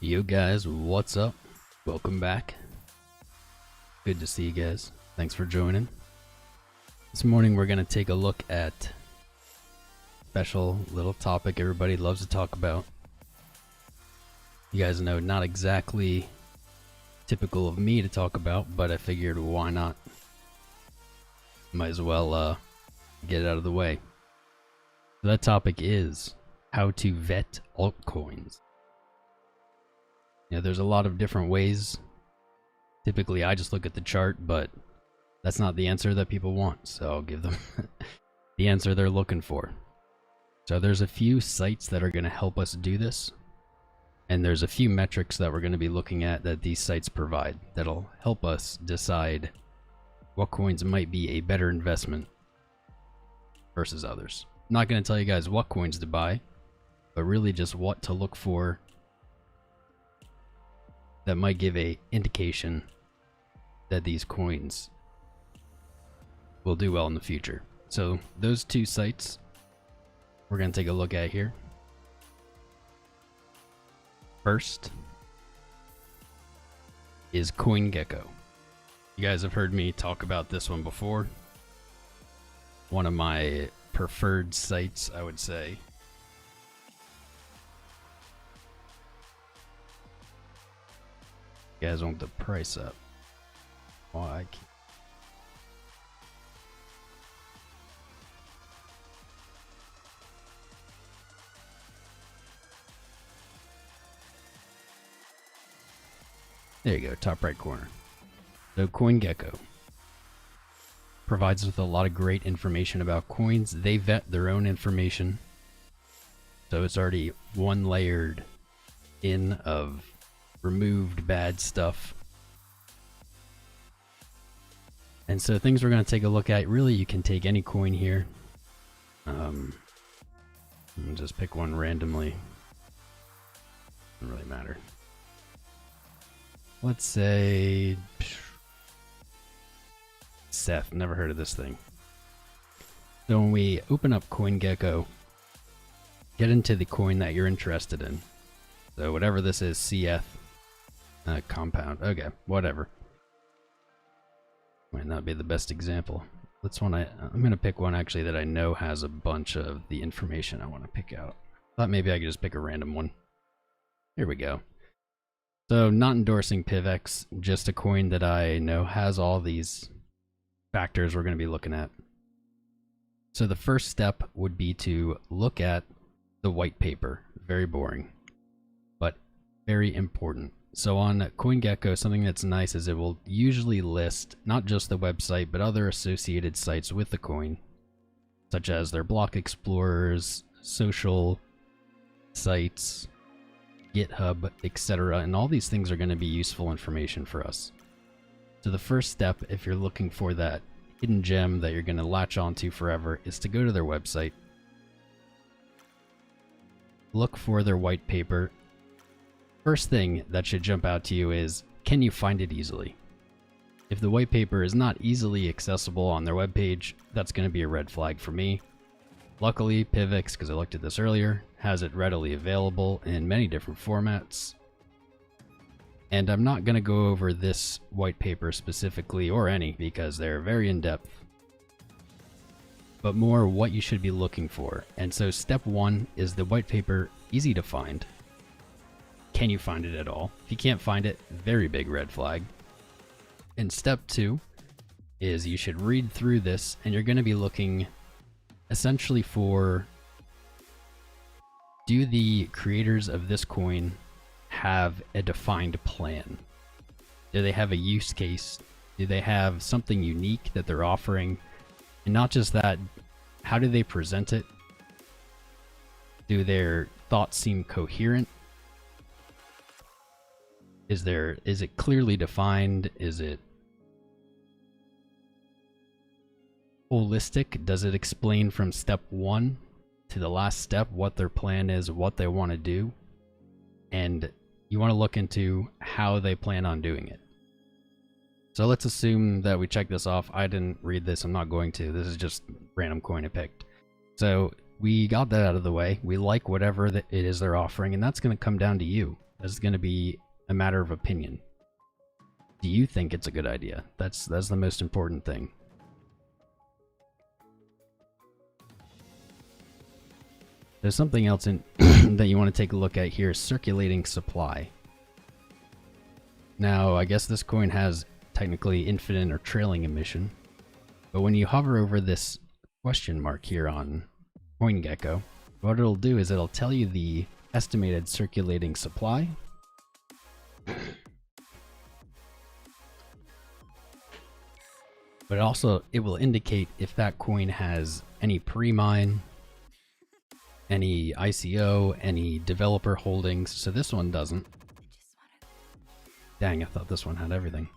Yo guys, what's up? Welcome back. Good to see you guys. Thanks for joining. This morning we're going to take a look at a special little topic everybody loves to talk about. You guys know, not exactly typical of me to talk about, but I figured why not? Might as well get it out of the way. So that topic is how to vet altcoins. There's a lot of different ways. Typically I just look at the chart, but that's not the answer that people want, so I'll give them the answer they're looking for. So there's a few sites that are going to help us do this, and there's a few metrics that we're going to be looking at that these sites provide that'll help us decide what coins might be a better investment versus others. I'm not going to tell you guys what coins to buy, but really just what to look for that might give a indication that these coins will do well in the future. So those two sites we're going to take a look at here. First is CoinGecko. You guys have heard me talk about this one before. One of my preferred sites, I would say. You guys want the price up? Why? There you go, top right corner. So CoinGecko provides us with a lot of great information about coins. They vet their own information, so it's already one layered in of removed bad stuff. And so things we're going to take a look at, really you can take any coin here. Just pick one randomly. Doesn't really matter. Let's say Seth, never heard of this thing. So when we open up CoinGecko, get into the coin that you're interested in. So whatever this is, CF compound. Okay, whatever. Might not be the best example. I'm gonna pick one actually that I know has a bunch of the information I want to pick out. Thought maybe I could just pick a random one. Here we go. So not endorsing PivX, just a coin that I know has all these factors we're going to be looking at. So the first step would be to look at the white paper. Very boring, but very important. So on CoinGecko, something that's nice is it will usually list not just the website, but other associated sites with the coin, such as their block explorers, social sites, GitHub, etc. And all these things are going to be useful information for us. So the first step, if you're looking for that hidden gem that you're going to latch onto forever, is to go to their website, look for their white paper. First thing that should jump out to you is, can you find it easily? If the white paper is not easily accessible on their webpage, that's going to be a red flag for me. Luckily, PivX, because I looked at this earlier, has it readily available in many different formats. And I'm not going to go over this white paper specifically, or any, because they're very in-depth, but more what you should be looking for. And so step one is the white paper easy to find. Can you find it at all? If you can't find it, very big red flag. And step two is you should read through this, and you're going to be looking essentially for, do the creators of this coin have a defined plan? Do they have a use case? Do they have something unique that they're offering? And not just that, how do they present it? Do their thoughts seem coherent? Is it clearly defined? Is it holistic? Does it explain from step one to the last step what their plan is, what they want to do? And you want to look into how they plan on doing it. So let's assume that we check this off. I didn't read this, I'm not going to. This is just random coin I picked. So we got that out of the way. We like whatever it is they're offering, and that's going to come down to you. That's going to be a matter of opinion. Do you think it's a good idea? That's the most important thing. There's something else in that you want to take a look at here, circulating supply. Now, I guess this coin has technically infinite or trailing emission, but when you hover over this question mark here on CoinGecko, what it'll do is it'll tell you the estimated circulating supply. But also, it will indicate if that coin has any pre-mine, any ICO, any developer holdings. So this one doesn't. Dang, I thought this one had everything.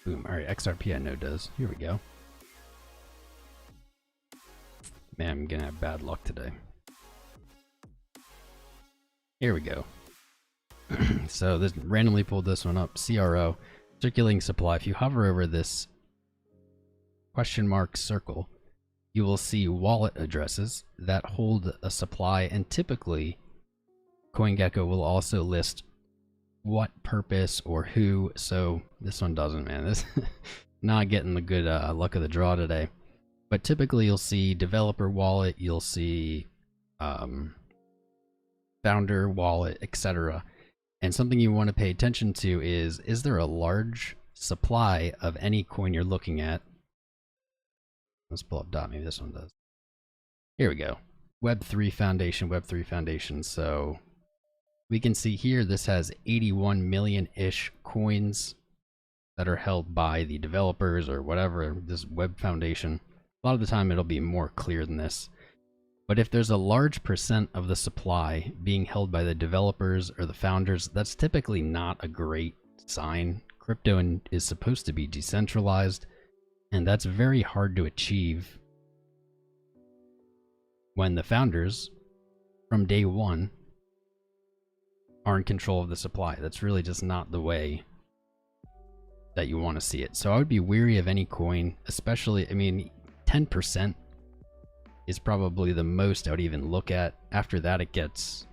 Boom. Alright, XRP I know does. Here we go. Man, I'm gonna have bad luck today. Here we go. So this randomly pulled this one up. CRO, circulating supply. If you hover over this question mark circle, you will see wallet addresses that hold a supply, and typically CoinGecko will also list what purpose or who. So this one doesn't, man. This not getting the good luck of the draw today. But typically you'll see developer wallet, you'll see founder wallet, etc. And something you want to pay attention to is there a large supply of any coin you're looking at? Let's pull up dot, maybe this one does. Here we go. Web3 Foundation, Web3 Foundation. So we can see here this has 81 million-ish coins that are held by the developers or whatever, this web foundation. A lot of the time it'll be more clear than this. But if there's a large percent of the supply being held by the developers or the founders, that's typically not a great sign. Crypto is supposed to be decentralized, and that's very hard to achieve when the founders, from day one, are in control of the supply. That's really just not the way that you want to see it. So I would be weary of any coin, especially, I mean, 10% is probably the most I would even look at. After that, it gets,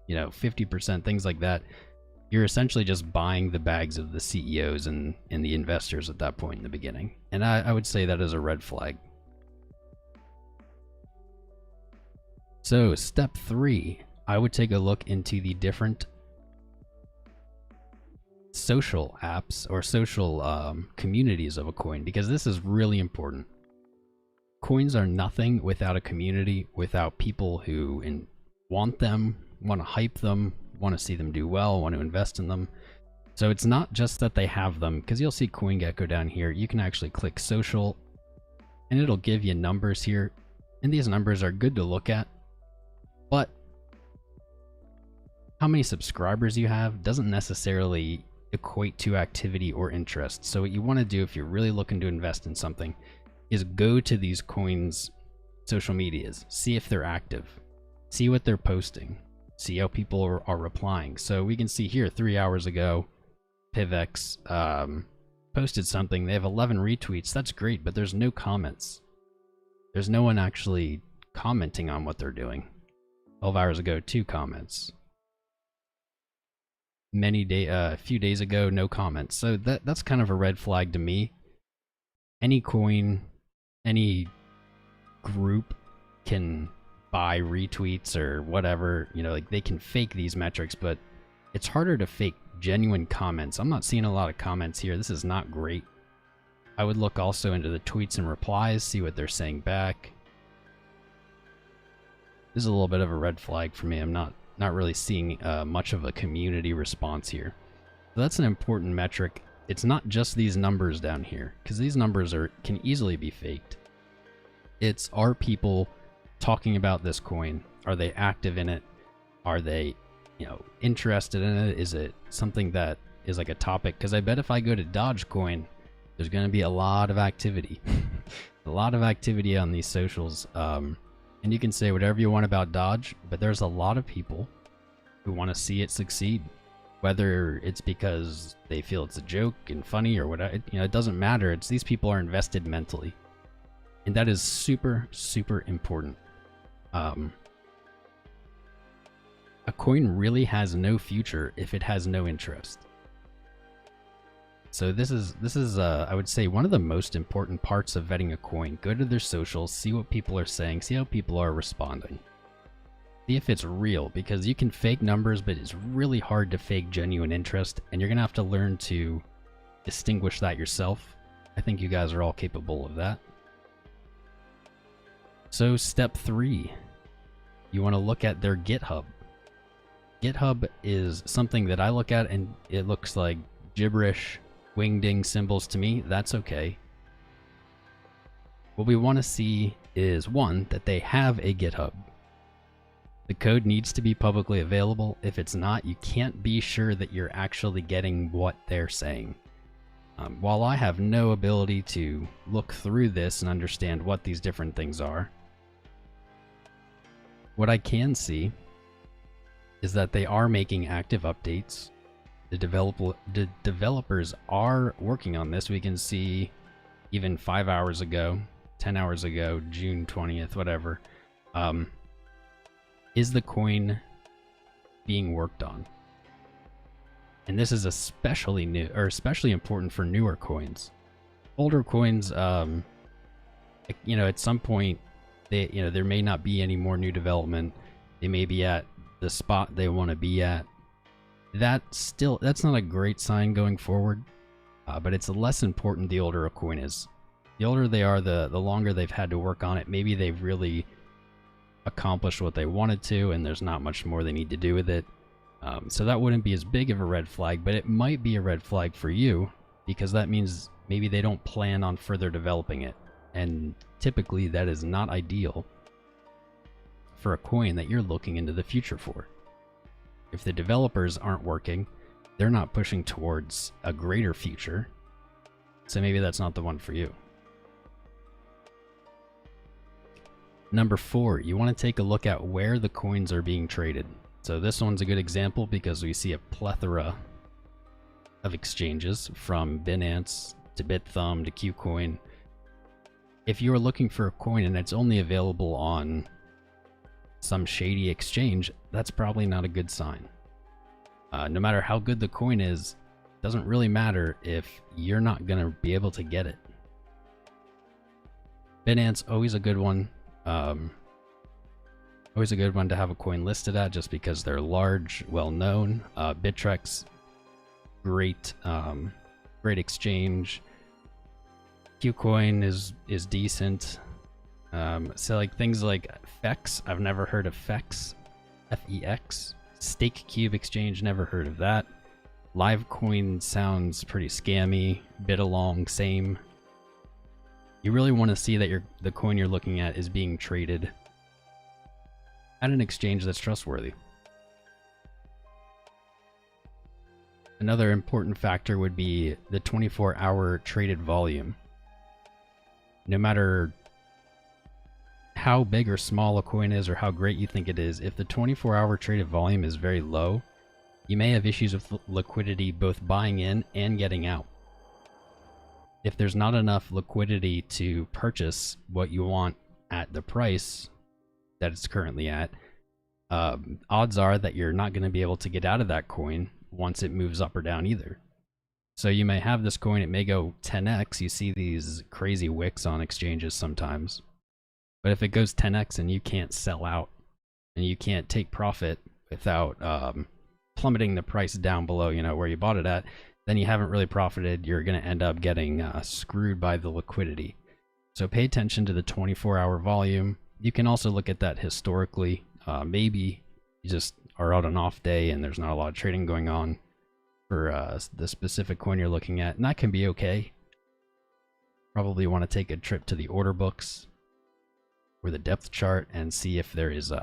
50%, things like that. You're essentially just buying the bags of the CEOs and the investors at that point in the beginning. And I would say that is a red flag. So step 3, I would take a look into the different social apps or social communities of a coin, because this is really important. Coins are nothing without a community, without people who want them, want to hype them, want to see them do well, want to invest in them. So it's not just that they have them, because you'll see CoinGecko down here. You can actually click social and it'll give you numbers here, and these numbers are good to look at, but how many subscribers you have doesn't necessarily equate to activity or interest. So what you want to do if you're really looking to invest in something is go to these coins' social medias, see if they're active, see what they're posting, see how people are replying. So we can see here 3 hours ago, PivX posted something. They have 11 retweets. That's great, but there's no comments. There's no one actually commenting on what they're doing. 12 hours ago, 2 comments. A few days ago, no comments. So that's kind of a red flag to me. Any coin, any group can buy retweets or whatever, like they can fake these metrics, but it's harder to fake genuine comments. I'm not seeing a lot of comments here. This is not great. I would look also into the tweets and replies, see what they're saying back. This is a little bit of a red flag for me. I'm not really seeing much of a community response here. So that's an important metric. It's not just these numbers down here, because these numbers can easily be faked. It's, are people talking about this coin? Are they active in it? Are they, interested in it? Is it something that is like a topic? Because I bet if I go to Dogecoin, there's going to be a lot of activity. A lot of activity on these socials. And you can say whatever you want about Dodge, but there's a lot of people who want to see it succeed. Whether it's because they feel it's a joke and funny or whatever, it doesn't matter. It's these people are invested mentally. And that is super, super important. A coin really has no future if it has no interest. So this is I would say one of the most important parts of vetting a coin. Go to their socials, see what people are saying, see how people are responding. See if it's real, because you can fake numbers, but it's really hard to fake genuine interest, and you're gonna have to learn to distinguish that yourself. I think you guys are all capable of that. So step 3, you want to look at their GitHub. GitHub is something that I look at and it looks like gibberish, wingding symbols to me. That's okay. What we want to see is, one, that they have a GitHub. The code needs to be publicly available. If it's not, you can't be sure that you're actually getting what they're saying. While I have no ability to look through this and understand what these different things are, what I can see is that they are making active updates. The developers are working on this. We can see even 5 hours ago, 10 hours ago, June 20th, whatever. Is the coin being worked on? And this is especially new, or especially important for newer coins. Older coins, you know, at some point, there may not be any more new development. They may be at the spot they want to be at. That's not a great sign going forward, but it's less important the older a coin is. The older they are, the longer they've had to work on it. Maybe they've really accomplished what they wanted to, and there's not much more they need to do with it. So that wouldn't be as big of a red flag, but it might be a red flag for you, because that means maybe they don't plan on further developing it. And typically that is not ideal for a coin that you're looking into the future for. If the developers aren't working, they're not pushing towards a greater future, so maybe that's not the one for you. Number 4, you want to take a look at where the coins are being traded. So this one's a good example because we see a plethora of exchanges, from Binance to BitThumb to KuCoin. If you're looking for a coin and it's only available on some shady exchange, that's probably not a good sign. No matter how good the coin is, it doesn't really matter if you're not going to be able to get it. Binance, always a good one. Always a good one to have a coin listed at, just because they're large, well known. Bittrex, great exchange. KuCoin is decent. So like things like FEX, I've never heard of FEX, F-E-X. Stake Cube Exchange, never heard of that. Livecoin sounds pretty scammy. Bitalong, same. You really want to see that the coin you're looking at is being traded at an exchange that's trustworthy. Another important factor would be the 24-hour traded volume. No matter how big or small a coin is or how great you think it is, if the 24-hour traded volume is very low, you may have issues with liquidity both buying in and getting out. If there's not enough liquidity to purchase what you want at the price that it's currently at, odds are that you're not going to be able to get out of that coin once it moves up or down either. So you may have this coin, it may go 10x. You see these crazy wicks on exchanges sometimes. But if it goes 10x and you can't sell out and you can't take profit without plummeting the price down below, where you bought it at, then you haven't really profited. You're going to end up getting screwed by the liquidity. So pay attention to the 24-hour volume. You can also look at that historically. Maybe you just are out on off day and there's not a lot of trading going on for the specific coin you're looking at, and that can be okay. Probably want to take a trip to the order books or the depth chart and see if there is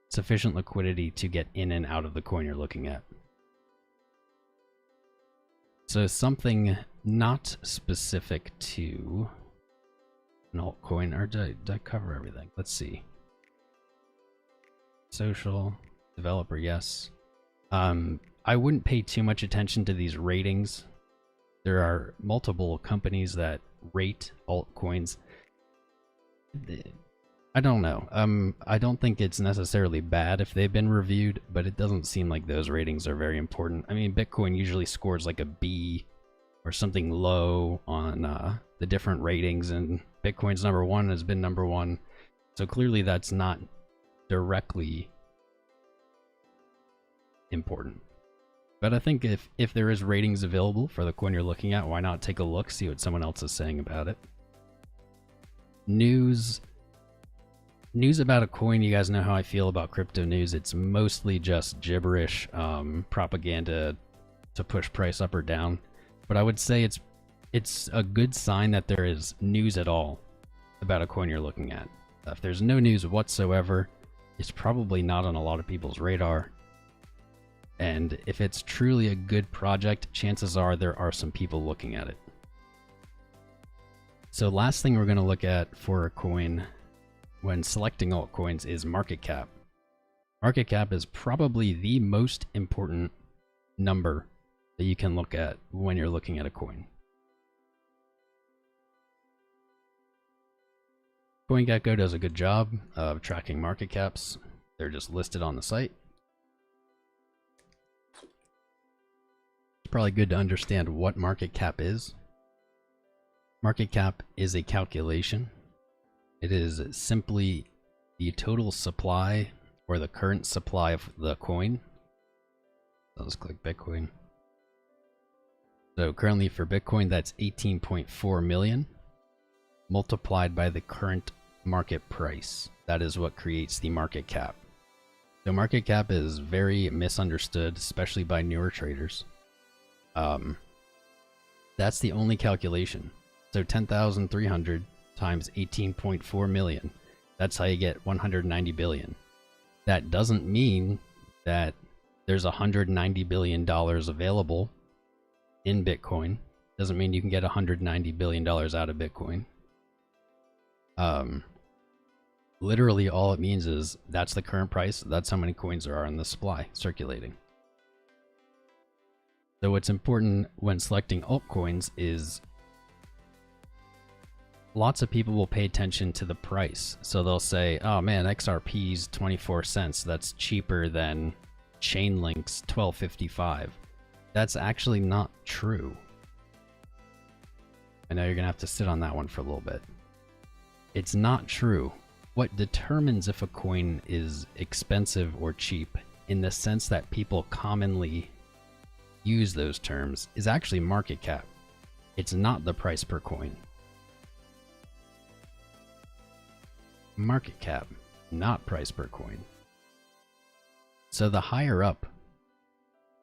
sufficient liquidity to get in and out of the coin you're looking at. So something not specific to an altcoin, or did I cover everything? Let's see. Social, developer, yes. I wouldn't pay too much attention to these ratings. There are multiple companies that rate altcoins. I don't know. I don't think it's necessarily bad if they've been reviewed, but it doesn't seem like those ratings are very important. I mean, Bitcoin usually scores like a B or something low on the different ratings, and Bitcoin's number one, has been number one. So clearly that's not directly important. But I think if there is ratings available for the coin you're looking at, why not take a look, see what someone else is saying about it. News about a coin. You guys know how I feel about crypto news. It's mostly just gibberish, propaganda to push price up or down. But I would say it's a good sign that there is news at all about a coin you're looking at. If there's no news whatsoever, it's probably not on a lot of people's radar. And if it's truly a good project, chances are there are some people looking at it. So last thing we're going to look at for a coin when selecting altcoins is market cap. Market cap is probably the most important number that you can look at when you're looking at a coin. CoinGecko does a good job of tracking market caps. They're just listed on the site. It's probably good to understand what market cap is. Market cap is a calculation. It is simply the total supply or the current supply of the coin. Let's click Bitcoin. So currently for Bitcoin, that's 18.4 million multiplied by the current market price. That is what creates the market cap. So market cap is very misunderstood, especially by newer traders. That's the only calculation. So 10,300 times 18.4 million. That's how you get 190 billion. That doesn't mean that there's $190 billion available in Bitcoin. Doesn't mean you can get $190 billion out of Bitcoin. Literally all it means is that's the current price. That's how many coins there are in the supply circulating. So what's important when selecting altcoins is lots of people will pay attention to the price. So they'll say, oh man, XRP's 24 cents. That's cheaper than Chainlink's 12.55. That's actually not true. I know you're going to have to sit on that one for a little bit. It's not true. What determines if a coin is expensive or cheap, in the sense that people commonly use those terms, is actually market cap. It's not the price per coin. Market cap, not price per coin. So the higher up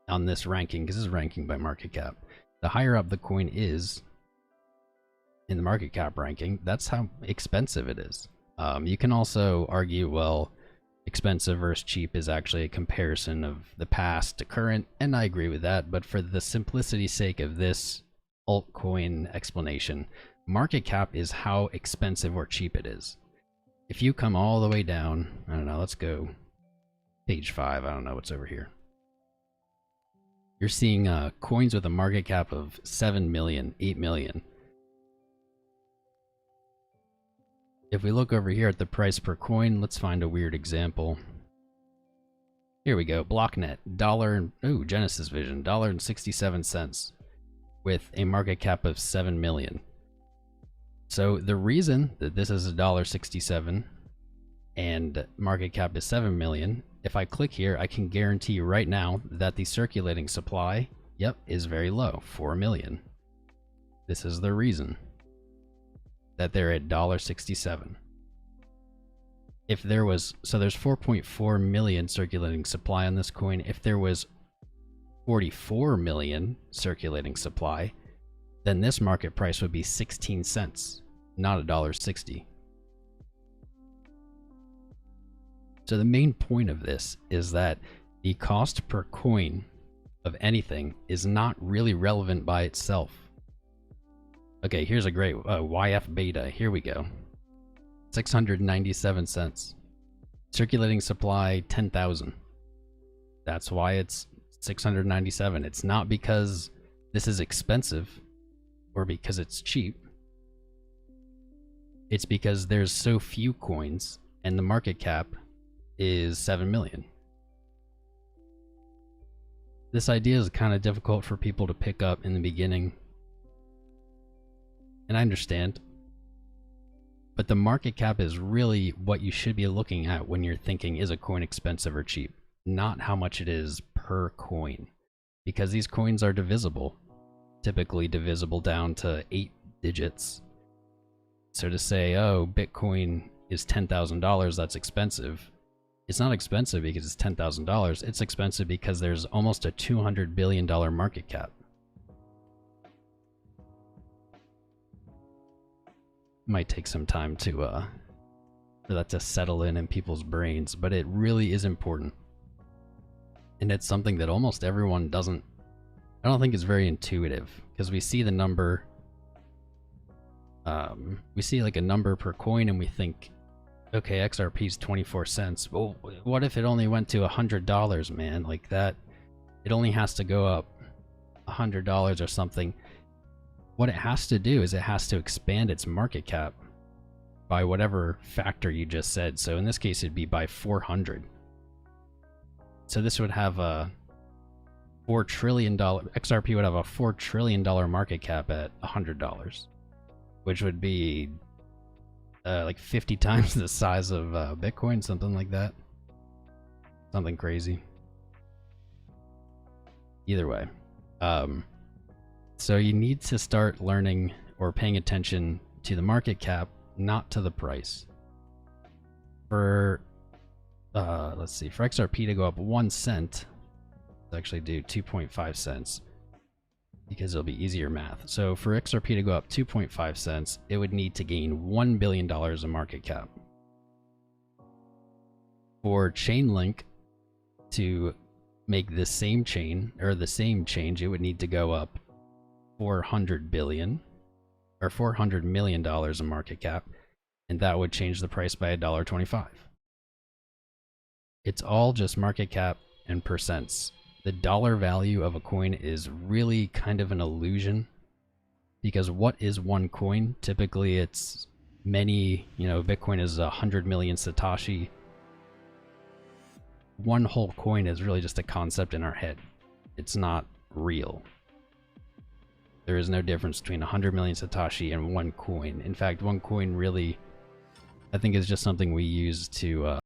on this ranking, because this is ranking by market cap, the higher up the coin is in the market cap ranking, that's how expensive it is. You can also argue, well, expensive versus cheap is actually a comparison of the past to current, and I agree with that, but for the simplicity's sake of this altcoin explanation, market cap is how expensive or cheap it is. If you come all the way down, I don't know, let's go page 5, I don't know what's over here. You're seeing coins with a market cap of 7 million, 8 million. If we look over here at the price per coin, let's find a weird example. Here we go, Blocknet, Genesis Vision, $1.67 with a market cap of 7 million. So the reason that this is $1.67 and market cap is 7 million, if I click here, I can guarantee you right now that the circulating supply, yep, is very low, 4 million. This is the reason that they're at $1.67. If there was, so there's 4.4 million circulating supply on this coin. If there was 44 million circulating supply, then this market price would be 16 cents, not $1.60. So the main point of this is that the cost per coin of anything is not really relevant by itself. Okay, here's a great YF beta. Here we go. 697 cents. Circulating supply 10,000. That's why it's 697. It's not because this is expensive or because it's cheap. It's because there's so few coins and the market cap is 7 million. This idea is kind of difficult for people to pick up in the beginning, and I understand. But the market cap is really what you should be looking at when you're thinking, is a coin expensive or cheap? Not how much it is per coin. Because these coins are divisible. Typically divisible down to 8 digits. So to say, oh, Bitcoin is $10,000, that's expensive. It's not expensive because it's $10,000. It's expensive because there's almost a $200 billion market cap. Might take some time to for that to settle in people's brains, but it really is important, and it's something that almost everyone doesn't. I don't think is very intuitive, because we see the number. We see like a number per coin, and we think, okay, XRP is 24 cents. Well, what if it only went to $100, man? Like that, it only has to go up $100 or something. What it has to do is it has to expand its market cap by whatever factor you just said. So in this case, it'd be by 400. So this would have a $4 trillion, XRP would have a $4 trillion market cap at $100, which would be like 50 times the size of Bitcoin, something like that. Something crazy. Either way. So you need to start learning or paying attention to the market cap, not to the price. For, let's see, for XRP to go up 1 cent, let's actually do 2.5 cents because it'll be easier math. So for XRP to go up 2.5 cents, it would need to gain $1 billion of market cap. For Chainlink to make the same chain, or the same change, it would need to go up 400 billion or $400 million in market cap, and that would change the price by $1.25. It's all just market cap and percents. The dollar value of a coin is really kind of an illusion, because what is one coin? Typically it's many, Bitcoin is 100 million Satoshi. One whole coin is really just a concept in our head. It's not real. There is no difference between 100 million Satoshi and one coin. In fact, one coin really, I think, is just something we use to